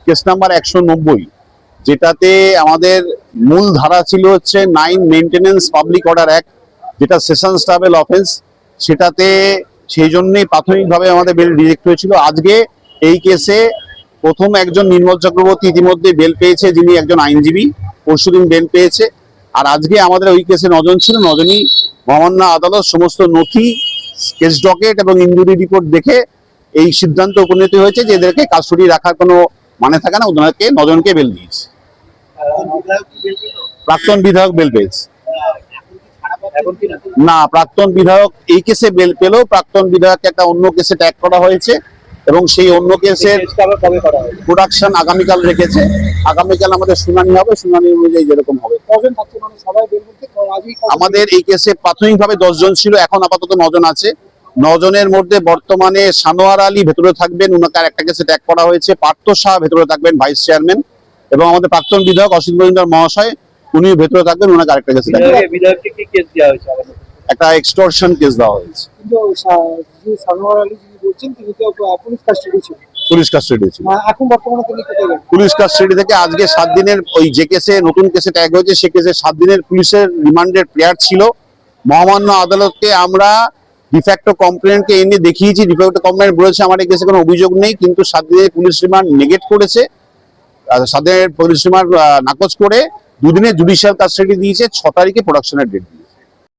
Case number 190, যেটাতে আমাদের মূল ধারা ছিল হচ্ছে 9 মেইনটেনেন্স পাবলিক অর্ডার অ্যাক্ট, যেটা সেশন ট্রাভেল অফেন্স। সেটাতে সেই জন্যই প্রাথমিকভাবে আমাদের বেল রিজেক্ট হয়েছিল। আজকে এই কেসে প্রথম একজন নির্মল চক্রবর্তী ইতিমধ্যে বেল পেয়েছে, যিনি একজন আইনজীবী, পরশুদিন বেল পেয়েছে। আর আজকে আমাদের ওই কেসে 9 জন ছিল। 9 জনই মহামান্য আদালত সমস্ত নথি, কেস ডকেট এবং ইনজুরি রিপোর্ট দেখে এই সিদ্ধান্ত উপনীত হয়েছে যে এদেরকে কাস্টডি রাখার কোনো মানে থাকে না, ওনাকে 9 জনকে বেল দিয়েছে। প্রাক্তন বিধায়ক বেল পেয়েছে না, প্রাক্তন বিধায়ক এই কেসে বেল পেলেও প্রাক্তন বিধায়ককে একটা অন্য কেসে ট্যাগ করা হয়েছে এবং সেই অন্য কেসের প্রোডাকশন আগামীকাল রেখেছে। আগামীকাল আমাদের শুনানি হবে, শুনানি অনুযায়ী যেরকম হবে। আমাদের এই কেসে প্রাথমিকভাবে 10 জন ছিল, এখন আপাতত 9 জন আছে। 9 জনের মধ্যে বর্তমানে সানোয়ার আলী ভেতরে থাকবেন, ওনাকে একটা কেসে ট্যাগ করা হয়েছে। পার্থ শাহ ভেতরে থাকবেন, ভাইস চেয়ারম্যান, এবং আমাদের প্রাক্তন বিধায়ক অসিত মজুমদার মহাশয়, উনি ভেতরে থাকবেন, ওনাকে আরেকটা কেসে একটা এক্সটর্শন কেস দেওয়া হয়েছে। পুলিশ কাস্টাডি ছিল। পুলিশ কাস্টাডি থেকে আজকে 7 দিনের ওই যে কেসে নতুন কেসে ট্যাগ হয়েছে সে কেসে 7 দিনের পুলিশের রিমান্ডের প্রেয়ার ছিল। মহামান্য আদালতকে আমরা ডিফ্যাক্টো কমপ্লেন্টকে এনে দেখিয়েছি। ডিফ্যাক্টো কমপ্লেন্ট বলেছে আমার এই কেসে কোনো অভিযোগ নেই, কিন্তু 7 দিনের পুলিশ রিমান্ড নেগেট করেছে। 7 দিনের পুলিশ রিমান্ড নাকচ করে 2 দিনের জুডিশিয়াল কাস্টাডি দিয়েছে। 6 তারিখে প্রোডাকশনের ডেট দিয়েছে।